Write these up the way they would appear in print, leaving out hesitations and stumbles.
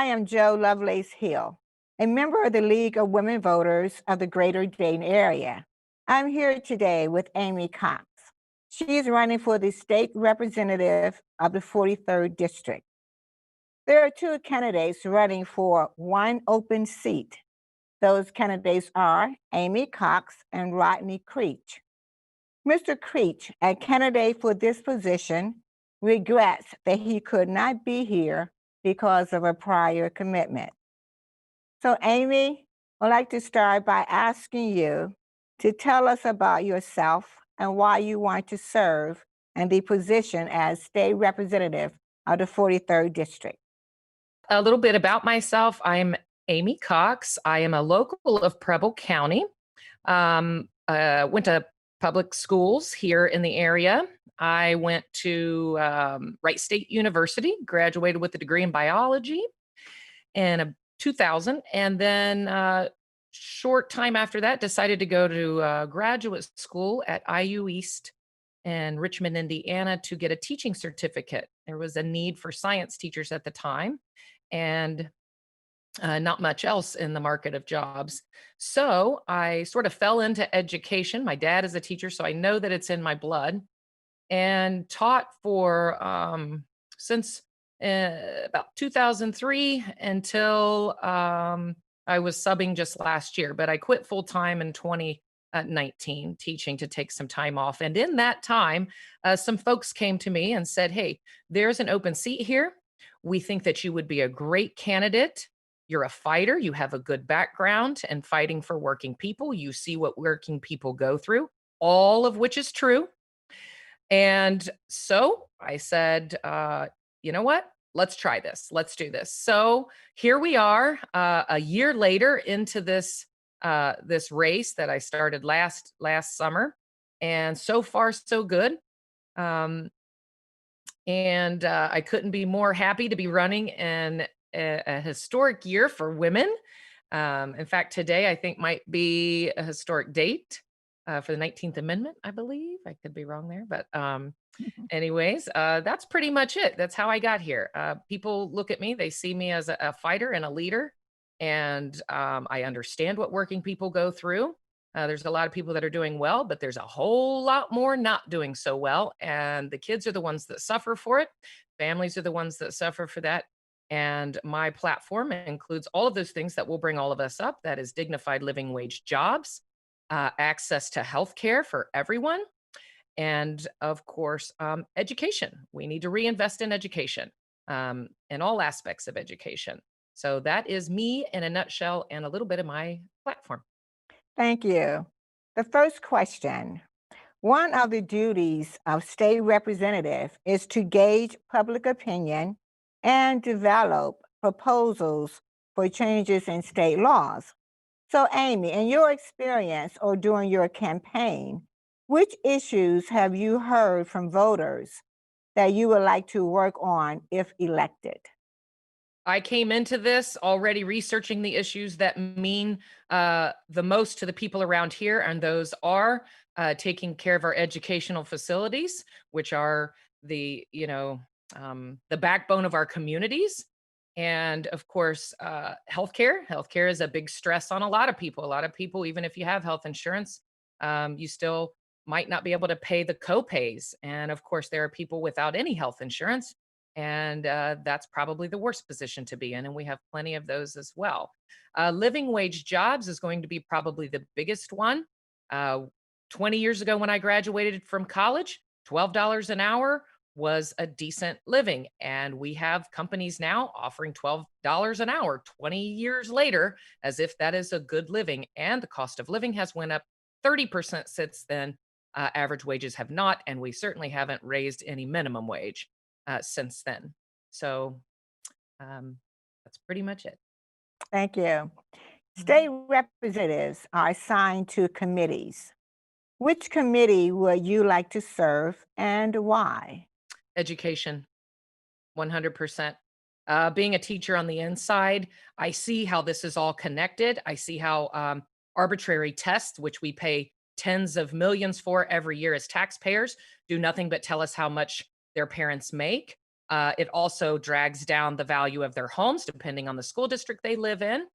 I am Joe Lovelace Hill, a member of the League of Women Voters of the Greater Dayton area. I'm here today with Amy Cox. She is running for the state representative of the 43rd District. There are two candidates running for one open seat. Those candidates are Amy Cox and Rodney Creech. Mr. Creech, a candidate for this position, regrets that he could not be here because of a prior commitment. So, Amy, I'd like to start by asking you to tell us about yourself and why you want to serve in the position as state representative of the 43rd District. A little bit about myself. I'm Amy Cox. I am a local of Preble County. Went to public schools here in the area. I went to Wright State University, graduated with a degree in biology in 2000, and then short time after that, decided to go to graduate school at IU East in Richmond, Indiana, to get a teaching certificate. There was a need for science teachers at the time, and not much else in the market of jobs. So I sort of fell into education. My dad is a teacher, so I know that it's in my blood, and taught for since about 2003 until I was subbing just last year. But I quit full time in 2019 teaching to take some time off. And in that time, some folks came to me and said, "Hey, there's an open seat here. We think that you would be a great candidate. You're a fighter. You have a good background in fighting for working people. You see what working people go through, all of which is true." And so I said, you know what? Let's try this. Let's do this. So here we are, a year later into this race that I started last summer, and so far so good. Um, and I couldn't be more happy to be running in a historic year for women. In fact, today I think might be a historic date for the 19th Amendment, I believe. I could be wrong there, but Mhm. anyways, that's pretty much it. That's how I got here. People look at me, they see me as a fighter and a leader, and I understand what working people go through. There's a lot of people that are doing well, but there's a whole lot more not doing so well. And the kids are the ones that suffer for it. Families are the ones that suffer for that. And my platform includes all of those things that will bring all of us up. That is dignified living wage jobs, access to health care for everyone, and of course, education. We need to reinvest in education, in all aspects of education. So that is me in a nutshell and a little bit of my platform. Thank you. The first question. One of the duties of state representative is to gauge public opinion and develop proposals for changes in state laws. So, Amy, in your experience or during your campaign, which issues have you heard from voters that you would like to work on if elected? I came into this already researching the issues that mean the most to the people around here, and those are taking care of our educational facilities, which are the backbone of our communities, and of course, healthcare. Healthcare is a big stress on a lot of people. A lot of people, even if you have health insurance, you still might not be able to pay the copays, and of course, there are people without any health insurance, and that's probably the worst position to be in. And we have plenty of those as well. Living wage jobs is going to be probably the biggest one. Uh, 20 years ago, when I graduated from college, $12 an hour was a decent living. And we have companies now offering $12 an hour 20 years later, as if that is a good living. And the cost of living has went up 30% since then. Average wages have not, and we certainly haven't raised any minimum wage since then. So um, that's pretty much it. Thank you. State Mhm. representatives are assigned to committees. Which committee would you like to serve and why? Education, 100%. Being a teacher on the inside, I see how this is all connected. I see how arbitrary tests, which we pay tens of millions for every year as taxpayers, do nothing but tell us how much their parents make. It also drags down the value of their homes, depending on the school district they live in.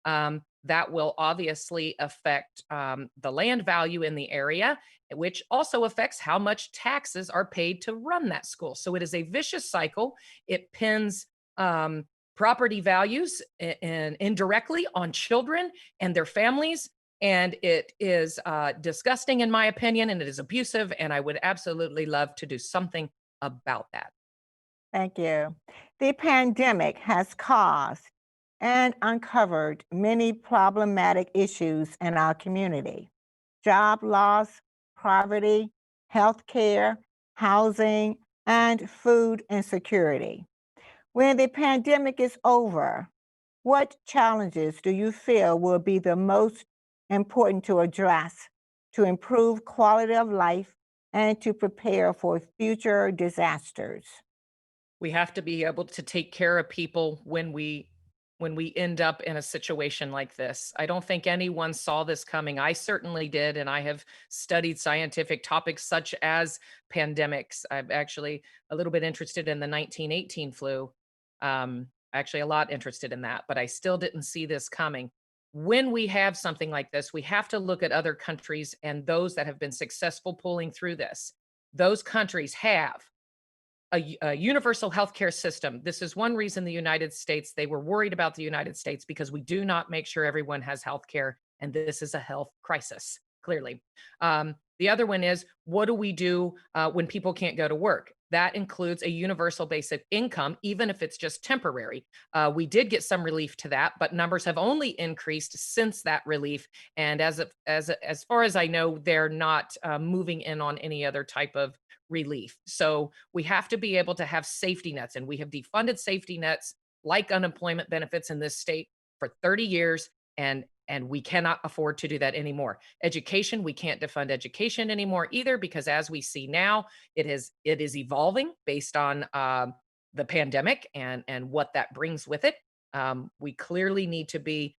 That will obviously affect the land value in the area, which also affects how much taxes are paid to run that school. So it is a vicious cycle. It pins property values and indirectly on children and their families. And it is disgusting, in my opinion, and it is abusive. And I would absolutely love to do something about that. Thank you. The pandemic has caused and uncovered many problematic issues in our community: job loss, poverty, healthcare, housing, and food insecurity. When the pandemic is over, what challenges do you feel will be the most important to address to improve quality of life and to prepare for future disasters? We have to be able to take care of people when we end up in a situation like this. I don't think anyone saw this coming. I certainly did, and I have studied scientific topics such as pandemics. I'm actually a little bit interested in the 1918 flu. Actually a lot interested in that, but I still didn't see this coming. When we have something like this, we have to look at other countries and those that have been successful pulling through this. Those countries have a universal healthcare system. This is one reason the United States, they were worried about the United States because we do not make sure everyone has healthcare. And this is a health crisis, clearly. The other one is, what do we do when people can't go to work? That includes a universal basic income, even if it's just temporary. We did get some relief to that, but numbers have only increased since that relief. And as far as I know, they're not moving in on any other type of relief. So we have to be able to have safety nets, and we have defunded safety nets like unemployment benefits in this state for 30 years, and we cannot afford to do that anymore. Education, we can't defund education anymore either, because as we see now, it is evolving based on the pandemic and what that brings with it. We clearly need to be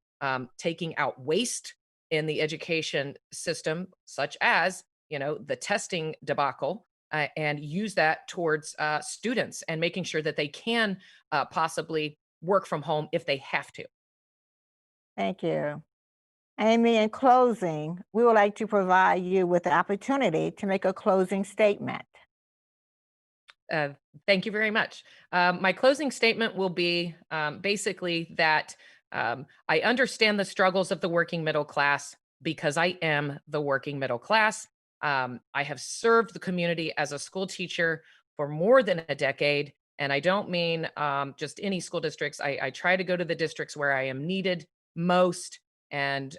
taking out waste in the education system, such as the testing debacle, and use that towards students and making sure that they can possibly work from home if they have to. Thank you. Amy, in closing, we would like to provide you with the opportunity to make a closing statement. Uh, Thank you very much. My closing statement will be basically that I understand the struggles of the working middle class because I am the working middle class. I have served the community as a school teacher for more than a decade. And I don't mean just any school districts. I try to go to the districts where I am needed most. And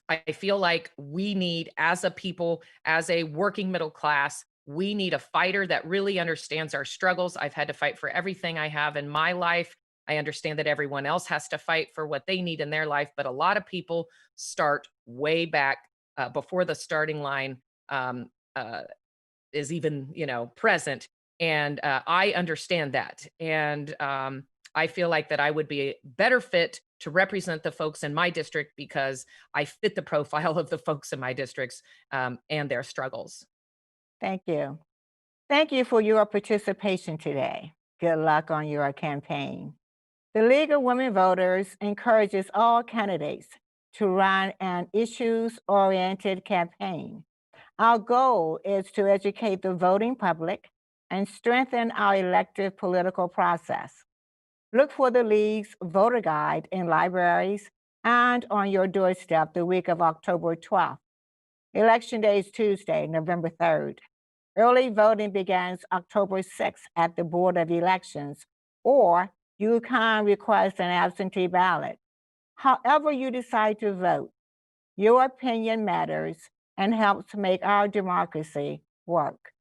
I feel like we need, as a people, as a working middle class, we need a fighter that really understands our struggles. I've had to fight for everything I have in my life. I understand that everyone else has to fight for what they need in their life, but a lot of people start way back before the starting line um, uh, is even, present. And I understand that. And I feel like that I would be better fit to represent the folks in my district because I fit the profile of the folks in my districts and their struggles. Thank you. Thank you for your participation today. Good luck on your campaign. The League of Women Voters encourages all candidates to run an issues oriented campaign. Our goal is to educate the voting public and strengthen our elective political process. Look for the League's voter guide in libraries and on your doorstep the week of October 12th. Election Day is Tuesday, November 3rd. Early voting begins October 6th at the Board of Elections, or you can request an absentee ballot. However you decide to vote, your opinion matters and helps make our democracy work.